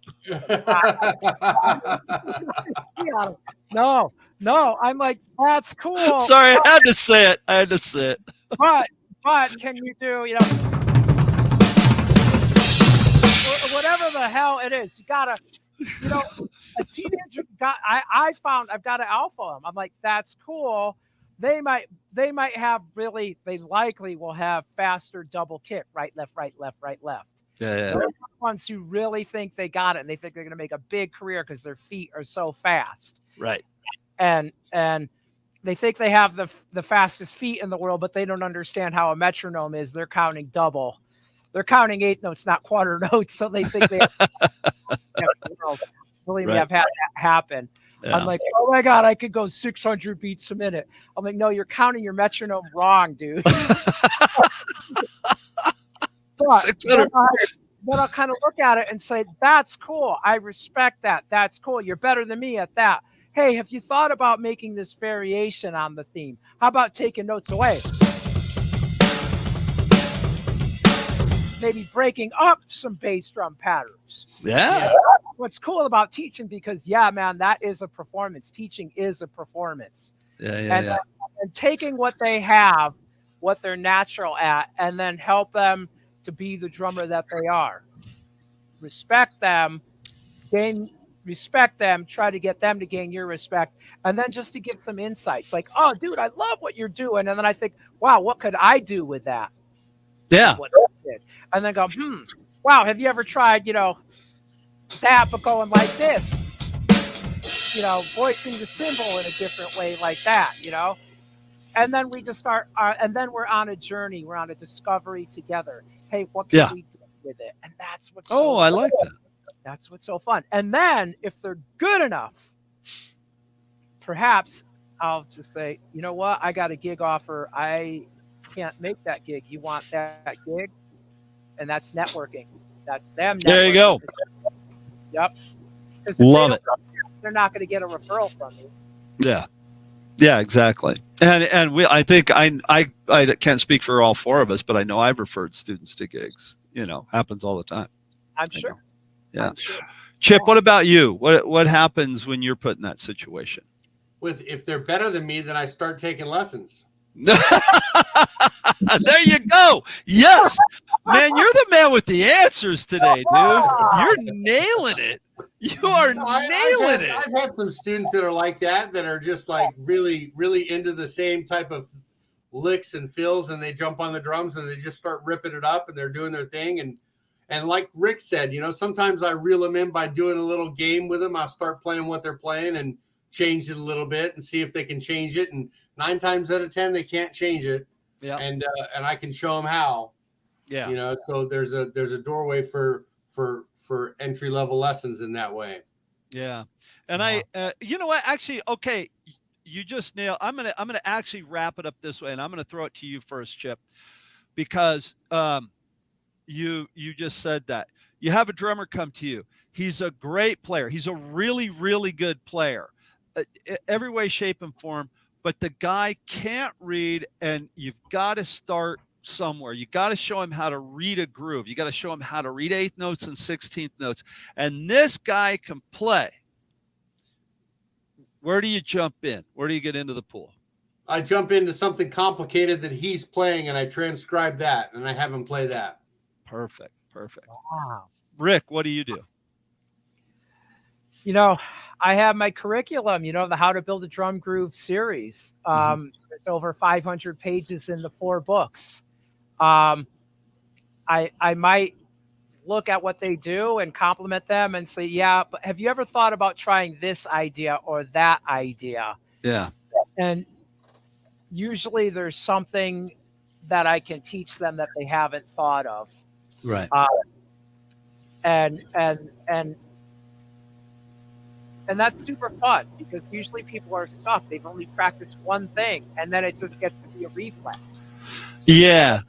Yeah. No. I'm like, that's cool. Sorry, I had to say it. But can you do, whatever the hell it is, you gotta, a teenager I've got to alpha them. I'm like, that's cool. They likely will have faster double kick, right, left, left. Yeah. Those are the ones who really think they got it and they think they're going to make a big career because their feet are so fast. Right. And they think they have the fastest feet in the world, but they don't understand how a metronome is. They're counting double. They're counting 8 notes, not quarter notes. So they think they believe me, Right. I've had that happen. Yeah. I'm like, oh my God, I could go 600 beats a minute. I'm like, no, you're counting your metronome wrong, dude. But 600. I'll kind of look at it and say, that's cool. I respect that. That's cool. You're better than me at that. Hey, have you thought about making this variation on the theme? How about taking notes away? Maybe breaking up some bass drum patterns. Yeah. What's cool about teaching, because yeah, man, that is a performance. Teaching is a performance. Yeah. And taking what they have, what they're natural at, and then help them to be the drummer that they are. Respect them, try to get them to gain your respect, and then just to give some insights like, oh, dude, I love what you're doing. And then I think, wow, what could I do with that? Yeah. What I did. And then go, wow, have you ever tried, that, but going like this? Voicing the cymbal in a different way like that, And then we just start, and then we're on a journey. We're on a discovery together. Hey, what can we do with it? And that's what's so I fun. like that. That's what's so fun. And then if they're good enough, perhaps I'll just say, you know what? I got a gig offer. can't make that gig. You want that gig, and that's networking. That's them. There you go. Yep. 'Cause if Love they it. don't, they're not going to get a referral from you. Yeah. Yeah, exactly. And I think I can't speak for all four of us, but I know I've referred students to gigs. Happens all the time. I'm I sure. know. Yeah. I'm sure. Chip, what about you? What happens when you're put in that situation? If they're better than me, then I start taking lessons. There you go. Yes, man, you're the man with the answers today, dude. You're nailing it. You are nailing it. I've had some students that are like that are just like really, really into the same type of licks and fills, and they jump on the drums and they just start ripping it up and they're doing their thing. And like Rick said, sometimes I reel them in by doing a little game with them. I'll start playing what they're playing and change it a little bit and see if they can change it. And 9 times out of 10, they can't change it. Yeah. And I can show them how. Yeah. So there's a doorway for entry level lessons in that way. Yeah. And you know what? Actually, okay, you just nailed. I'm gonna actually wrap it up this way, and I'm gonna throw it to you first, Chip, because you just said that you have a drummer come to you. He's a great player. He's a really, really good player, every way, shape, and form. But the guy can't read, and you've got to start somewhere. You got to show him how to read a groove. You got to show him how to read 8th notes and 16th notes. And this guy can play. Where do you jump in? Where do you get into the pool? I jump into something complicated that he's playing, and I transcribe that, and I have him play that. Perfect. Wow. Rick, what do you do? I have my curriculum, the How to Build a Drum Groove series. There's over 500 pages in the 4 books. I might look at what they do and compliment them and say, yeah, but have you ever thought about trying this idea or that idea? Yeah. And usually there's something that I can teach them that they haven't thought of. Right. And that's super fun because usually people are stuck. They've only practiced one thing, and then it just gets to be a reflex. Yeah.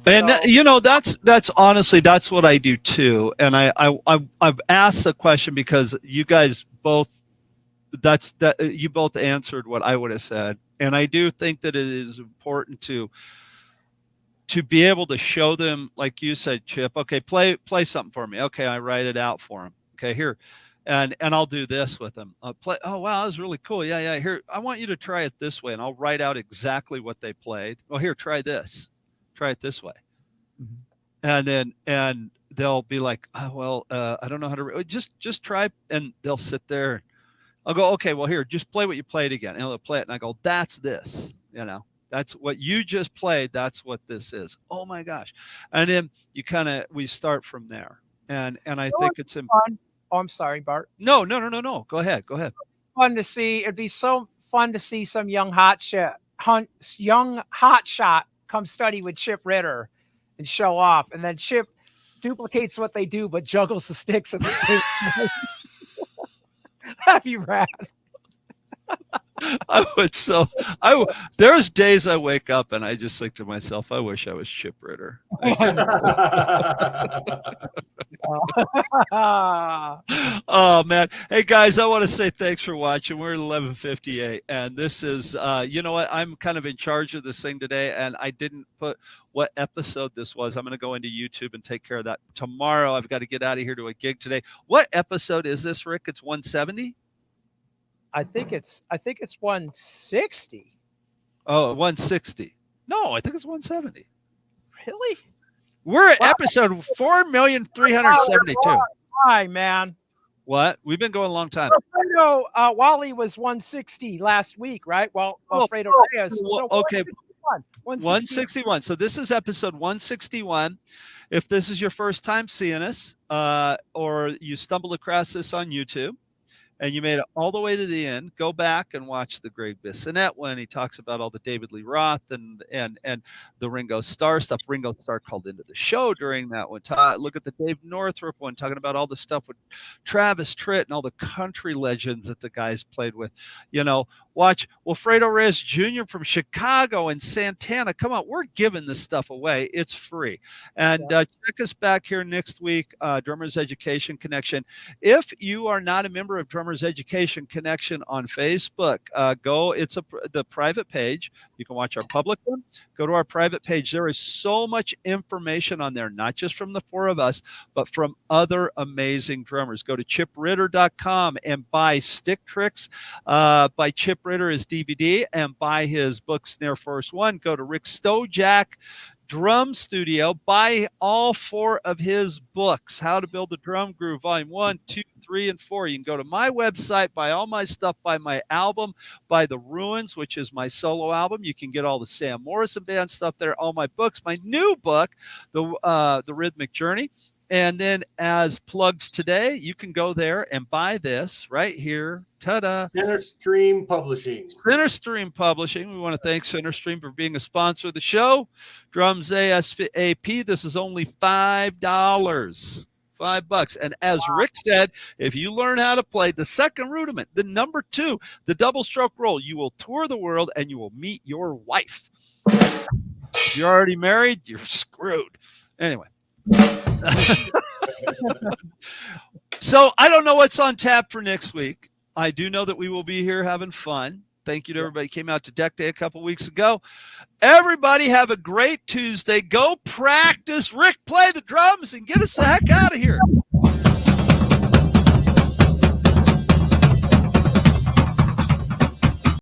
And that's honestly, that's what I do too. And I've asked the question because you guys both, you both answered what I would have said. And I do think that it is important to be able to show them, like you said, Chip, okay, play something for me. Okay. I write it out for them. Okay, here. And I'll do this with them. I'll play. Oh, wow. That was really cool. Yeah. Here, I want you to try it this way. And I'll write out exactly what they played. Well, here, try this. Try it this way. Mm-hmm. And they'll be like, oh, well, I don't know how to just try. And they'll sit there. I'll go, okay, well, here, just play what you played again. And they'll play it. And I go, that's this, that's what you just played. That's what this is. Oh my gosh. And then we start from there. And I think it's fun. Oh, I'm sorry, Bart. No. Go ahead. Fun to see. It'd be so fun to see some young hot shot come study with Chip Ritter and show off. And then Chip duplicates what they do, but juggles the sticks at the same time. That'd be rad. There's days I wake up and I just think to myself, I wish I was Chip Ritter. Oh man. Hey guys, I want to say thanks for watching. We're at 11:58 and this is you know what, I'm kind of in charge of this thing today and I didn't put what episode this was. I'm going to go into YouTube and take care of that tomorrow. I've got to get out of here to a gig today. What episode is this, Rick? It's 170? I think it's 160. Oh, 160. No, I think it's 170. Really? We're at episode 4,372. Hi, man. What? We've been going a long time. Alfredo Wally was 160 last week, right? Well, Alfredo Reyes. So okay. 161. So this is episode 161. If this is your first time seeing us, or you stumbled across this on YouTube, and you made it all the way to the end, go back and watch the Greg Bissonette one. He talks about all the David Lee Roth and the Ringo Starr stuff. Ringo Starr called into the show during that one. Look at the Dave Northrup one, talking about all the stuff with Travis Tritt and all the country legends that the guys played with. Watch Wilfredo Reyes Jr. from Chicago and Santana. Come on, we're giving this stuff away. It's free. And check us back here next week, Drummers Education Connection. If you are not a member of Drummers Education Connection on Facebook, go. It's the private page. You can watch our public one. Go to our private page. There is so much information on there, not just from the four of us, but from other amazing drummers. Go to chipritter.com and buy Stick Tricks by Chip Ritter, his DVD, and buy his book Snare Force One. Go to Rick Stojak Drum Studio, buy all four of his books, How to Build a Drum Groove, Volume 1, 2, 3, and 4. You can go to my website, buy all my stuff, buy my album, buy The Ruins, which is my solo album. You can get all the Sam Morrison Band stuff there, all my books, my new book, The Rhythmic Journey. And then as plugs today, you can go there and buy this right here. Ta-da. Centerstream Publishing. Centerstream Publishing. We want to thank Centerstream for being a sponsor of the show. Drums ASAP. This is only $5. $5. And as Rick said, if you learn how to play the second rudiment, the number 2, the double stroke roll, you will tour the world and you will meet your wife. If you're already married, you're screwed. Anyway. So I don't know what's on tap for next week. I do know that we will be here having fun. Thank you to everybody who came out to Deck Day a couple weeks ago. Everybody have a great Tuesday. Go practice. Rick, play the drums and get us the heck out of here.